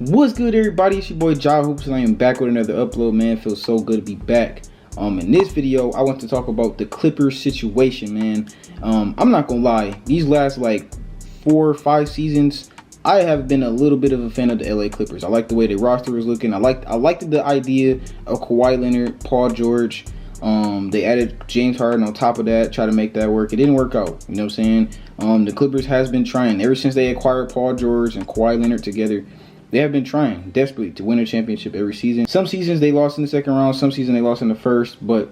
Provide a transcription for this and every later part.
What's good, everybody? It's your boy Ja Hoops, and I am back with another upload, man. Feels so good to be back. In this video, I want to talk about the Clippers situation, man. I'm not gonna lie, these last like 4 or 5 seasons, I have been a little bit of a fan of the LA Clippers. I like the way the roster was looking. I liked the idea of Kawhi Leonard, Paul George. They added James Harden on top of that, try to make that work. It didn't work out. You know what I'm saying? The Clippers has been trying ever since they acquired Paul George and Kawhi Leonard together. They have been trying desperately to win a championship every season. Some seasons they lost in the second round, some seasons they lost in the first, but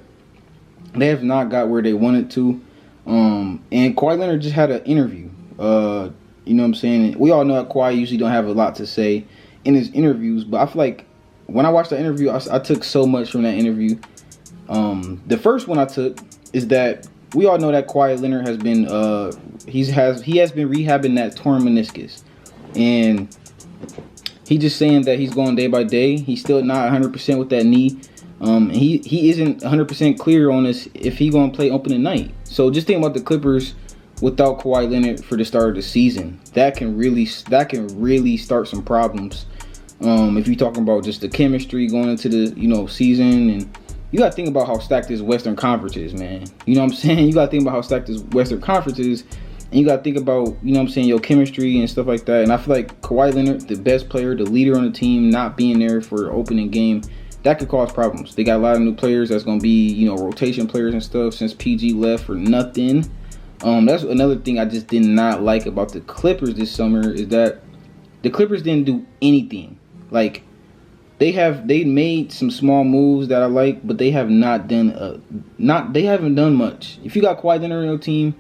they have not got where they wanted to. And Kawhi Leonard just had an interview. You know what I'm saying? We all know that Kawhi usually don't have a lot to say in his interviews, but I feel like when I watched the interview, I took so much from that interview. The first one I took is that we all know that Kawhi Leonard has been he has been rehabbing that torn meniscus, and he just saying that he's going day by day. He's still not 100% with that knee. He isn't 100% clear on this if he going to play opening night. So just think about the Clippers without Kawhi Leonard for the start of the season. That can really start some problems. If you're talking about just the chemistry going into the season, and you got to think about how stacked this Western Conference is, man. You know what I'm saying? You got to think about how stacked this Western Conference is. And you got to think about, your chemistry and stuff like that. And I feel like Kawhi Leonard, the best player, the leader on the team, not being there for opening game, that could cause problems. They got a lot of new players that's going to be, rotation players and stuff since PG left for nothing. That's another thing I just did not like about the Clippers this summer, is that the Clippers didn't do anything. Like, they made some small moves that I like, but they have not done they haven't done much. If you got Kawhi Leonard on your team,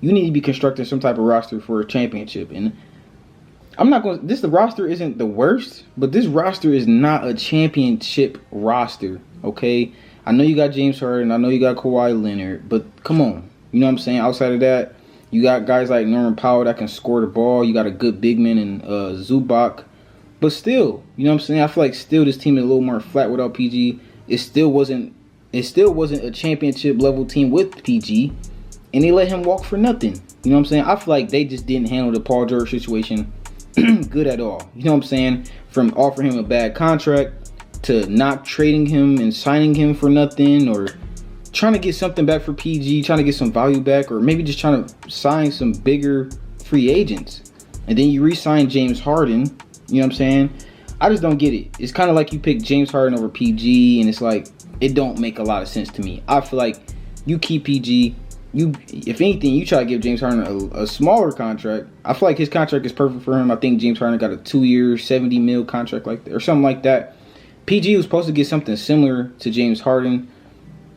you need to be constructing some type of roster for a championship. And the roster isn't the worst, but this roster is not a championship roster, okay? I know you got James Harden, I know you got Kawhi Leonard, but come on. You know what I'm saying? Outside of that, you got guys like Norman Powell that can score the ball. You got a good big man in Zubac. But still, you know what I'm saying? I feel like still this team is a little more flat without PG. It still wasn't a championship level team with PG. And they let him walk for nothing. You know what I'm saying? I feel like they just didn't handle the Paul George situation good at all. You know what I'm saying? From offering him a bad contract to not trading him and signing him for nothing, or trying to get something back for PG, trying to get some value back, or maybe just trying to sign some bigger free agents. And then you re-sign James Harden. You know what I'm saying? I just don't get it. It's kind of like you pick James Harden over PG, and it's like, it don't make a lot of sense to me. I feel like you keep PG. If anything, you try to give James Harden a smaller contract. I feel like his contract is perfect for him. I think James Harden got a 2-year, $70 million contract like that, or something like that. PG was supposed to get something similar to James Harden,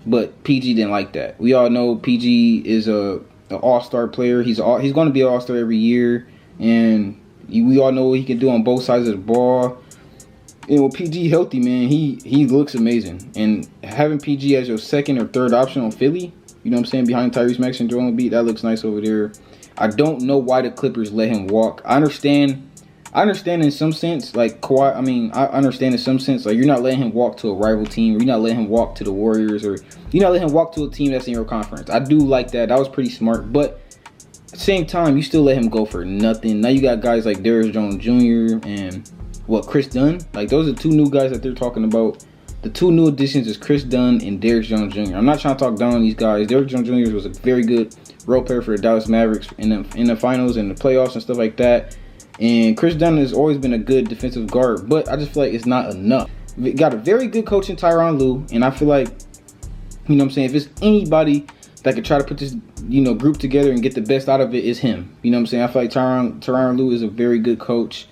but PG didn't like that. We all know PG is an all-star player. He's going to be an all-star every year, and we all know what he can do on both sides of the ball. And with PG healthy, man, he looks amazing. And having PG as your second or third option on Philly, you know what I'm saying, behind Tyrese Maxey and Joel Embiid, that looks nice over there. I don't know why the Clippers let him walk. I understand in some sense, like Kawhi. I understand in some sense, like, you're not letting him walk to a rival team, or you're not letting him walk to the Warriors, or you're not letting him walk to a team that's in your conference. I do like that. That was pretty smart. But at the same time, you still let him go for nothing. Now you got guys like Darius Jones Jr. and Chris Dunn. Like, those are 2 new guys that they're talking about. The 2 new additions is Chris Dunn and Darius Jones Jr. I'm not trying to talk down on these guys. Darius Jones Jr. was a very good role player for the Dallas Mavericks in the finals and the playoffs and stuff like that. And Chris Dunn has always been a good defensive guard, but I just feel like it's not enough. We got a very good coach in Tyronn Lue, and I feel like, you know what I'm saying, if it's anybody that could try to put this, group together and get the best out of it, is him. You know what I'm saying? I feel like Tyronn Lue is a very good coach.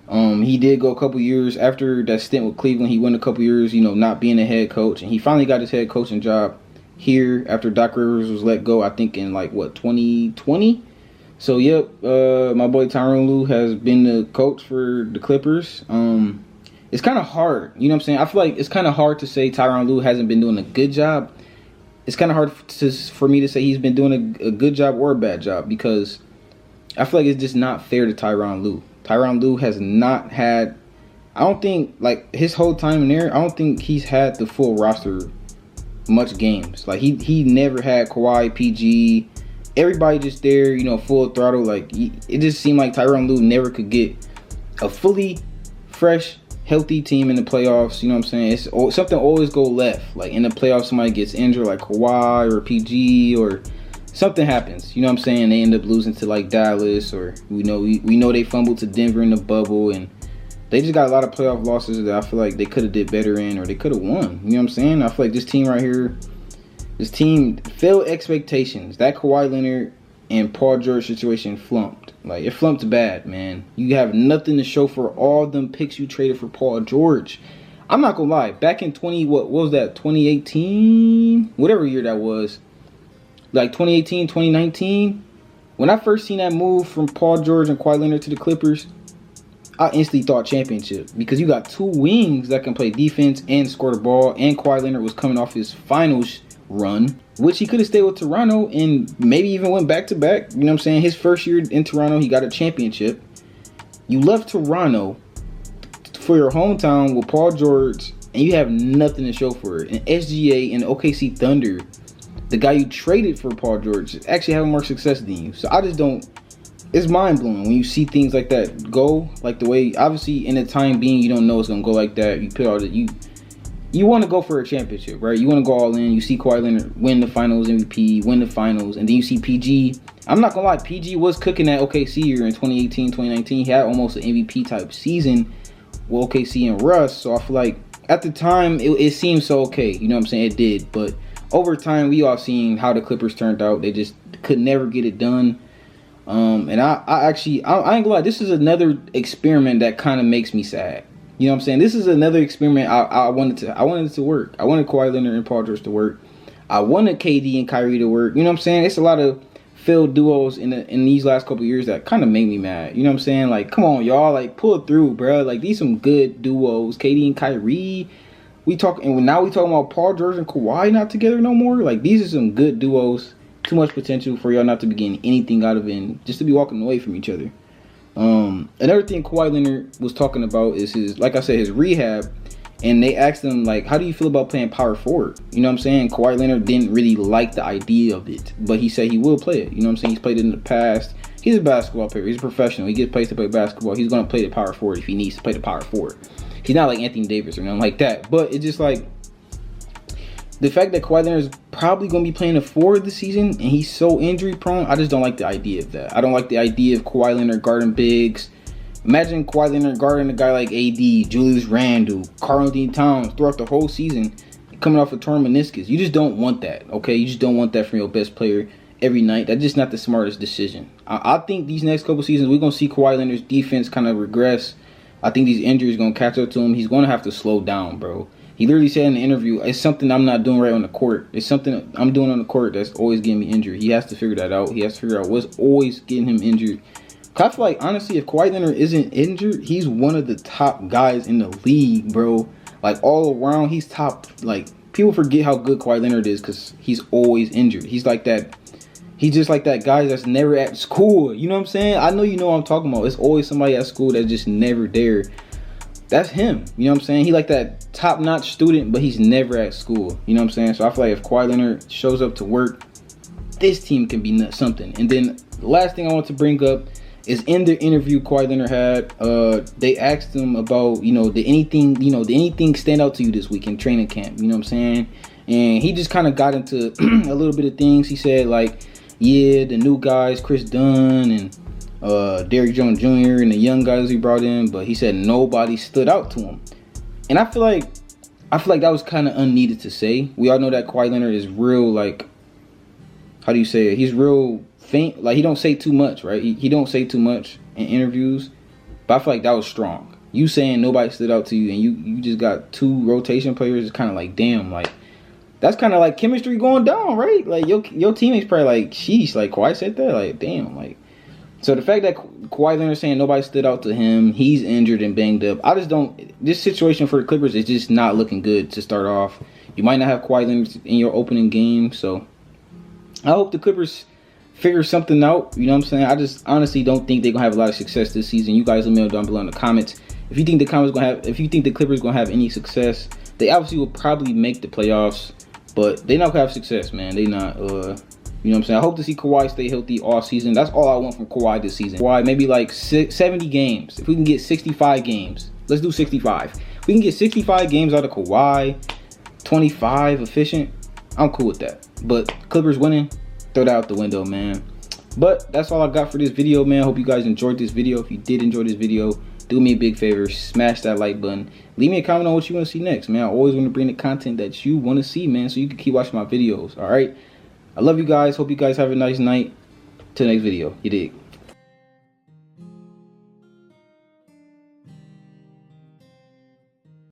He did go a couple years after that stint with Cleveland. He went a couple years, not being a head coach, and he finally got his head coaching job here after Doc Rivers was let go, I think in 2020. So yep, my boy Tyronn Lue has been the coach for the Clippers. It's kind of hard, you know what I'm saying? I feel like it's kind of hard to say Tyronn Lue hasn't been doing a good job. It's kind of hard for me to say he's been doing a good job or a bad job, because I feel like it's just not fair to Tyronn Lue. Tyronn Lue has not had, I don't think, like, his whole time in there, I don't think he's had the full roster much games. Like, he never had Kawhi, PG, everybody just there, full throttle. Like, it just seemed like Tyronn Lue never could get a fully fresh, healthy team in the playoffs. You know what I'm saying? It's something always go left. Like in the playoffs, somebody gets injured, like Kawhi or PG, or something happens. You know what I'm saying? They end up losing to like Dallas, or we know they fumbled to Denver in the bubble, and they just got a lot of playoff losses that I feel like they could have did better in, or they could have won. You know what I'm saying? I feel like this team right here, this team failed expectations. That Kawhi Leonard and Paul George situation flumped. Like, it flumped bad, man. You have nothing to show for all them picks you traded for Paul George. I'm not gonna lie. Back in what was that? 2018, whatever year that was. Like 2018, 2019. When I first seen that move from Paul George and Kawhi Leonard to the Clippers, I instantly thought championship, because you got two wings that can play defense and score the ball, and Kawhi Leonard was coming off his finals run, which he could have stayed with Toronto and maybe even went back to back. You know what I'm saying? His first year in Toronto, he got a championship. You left Toronto for your hometown with Paul George, and you have nothing to show for it. And SGA and OKC Thunder, the guy you traded for Paul George, is actually having more success than you. So I just don't. It's mind-blowing when you see things like that go, like the way, obviously in the time being, you don't know it's gonna go like that. You put all the you want to go for a championship, right? You want to go all in. You see Kawhi Leonard win the finals MVP, win the finals, and then you see PG. I'm not gonna lie, PG was cooking at OKC year in 2018, 2019. He had almost an MVP type season with OKC and Russ. So I feel like at the time it seemed so okay. You know what I'm saying? It did, but over time we all seen how the Clippers turned out. They just could never get it done. And I ain't gonna lie, this is another experiment that kind of makes me sad. You know what I'm saying? This is another experiment I wanted it to work. I wanted Kawhi Leonard and Paul George to work. I wanted KD and Kyrie to work. You know what I'm saying? It's a lot of failed duos in these last couple of years that kind of made me mad. You know what I'm saying? Like, come on, y'all, like pull it through, bro. Like, these some good duos. KD and Kyrie. Now we talking about Paul George and Kawhi not together no more. Like, these are some good duos. Too much potential for y'all not to be getting anything out of it, and just to be walking away from each other. Another thing Kawhi Leonard was talking about is his rehab, and they asked him, like, how do you feel about playing power forward? You know what I'm saying? Kawhi Leonard didn't really like the idea of it, but he said he will play it. You know what I'm saying? He's played it in the past. He's a basketball player. He's a professional. He gets paid to play basketball. He's going to play the power forward if he needs to play the power forward. He's not like Anthony Davis or nothing like that, but it's just like, the fact that Kawhi Leonard is probably going to be playing a forward this season and he's so injury prone, I just don't like the idea of that. I don't like the idea of Kawhi Leonard guarding bigs. Imagine Kawhi Leonard guarding a guy like AD, Julius Randle, Karl-Anthony Towns throughout the whole season, coming off a torn meniscus. You just don't want that, okay? You just don't want that from your best player every night. That's just not the smartest decision. I think these next couple seasons, we're going to see Kawhi Leonard's defense kind of regress. I think these injuries are going to catch up to him. He's going to have to slow down, bro. He literally said in the interview, it's something I'm not doing right on the court. It's something I'm doing on the court that's always getting me injured. He has to figure that out. He has to figure out what's always getting him injured. I feel like, honestly, if Kawhi Leonard isn't injured, he's one of the top guys in the league, bro. Like, all around, he's top. Like, people forget how good Kawhi Leonard is because he's always injured. He's like that. He's just like that guy that's never at school. You know what I'm saying? I know you know what I'm talking about. It's always somebody at school that's just never there. That's him. You know what I'm saying? He like that top-notch student, but he's never at school. You know what I'm saying? So I feel like if Kawhi Leonard shows up to work, this team can be something. And then the last thing I want to bring up is in the interview Kawhi Leonard had, they asked him about, did anything stand out to you this week in training camp? You know what I'm saying? And he just kind of got into a little bit of things. He said, like, yeah, the new guys, Chris Dunn and Derrick Jones Jr. and the young guys he brought in, but he said nobody stood out to him. And I feel like that was kind of unneeded to say. We all know that Kawhi Leonard is real, like, how do you say it? He's real faint. Like, he don't say too much, right? He don't say too much in interviews. But I feel like that was strong. You saying nobody stood out to you and you just got two rotation players is kind of like, damn, like, that's kind of like chemistry going down, right? Like, your teammates probably like, sheesh, like, Kawhi said that? Like, damn, like. So the fact that Kawhi Leonard saying nobody stood out to him, he's injured and banged up. I just don't. This situation for the Clippers is just not looking good to start off. You might not have Kawhi Leonard in your opening game, so I hope the Clippers figure something out. You know what I'm saying? I just honestly don't think they're gonna have a lot of success this season. You guys let me know down below in the comments if you think the Clippers gonna have any success. They obviously will probably make the playoffs, but they're not gonna have success, man. They not. You know what I'm saying? I hope to see Kawhi stay healthy all season. That's all I want from Kawhi this season. Kawhi, maybe like 70 games. If we can get 65 games, Let's do 65. We can get 65 games out of Kawhi, 25 efficient. I'm cool with that. But Clippers winning, throw that out the window, man. But that's all I got for this video, man. Hope you guys enjoyed this video. If you did enjoy this video, do me a big favor, smash that like button. Leave me a comment on what you want to see next, man. I always want to bring the content that you want to see, man, so you can keep watching my videos, all right? I love you guys. Hope you guys have a nice night. Till next video. You dig?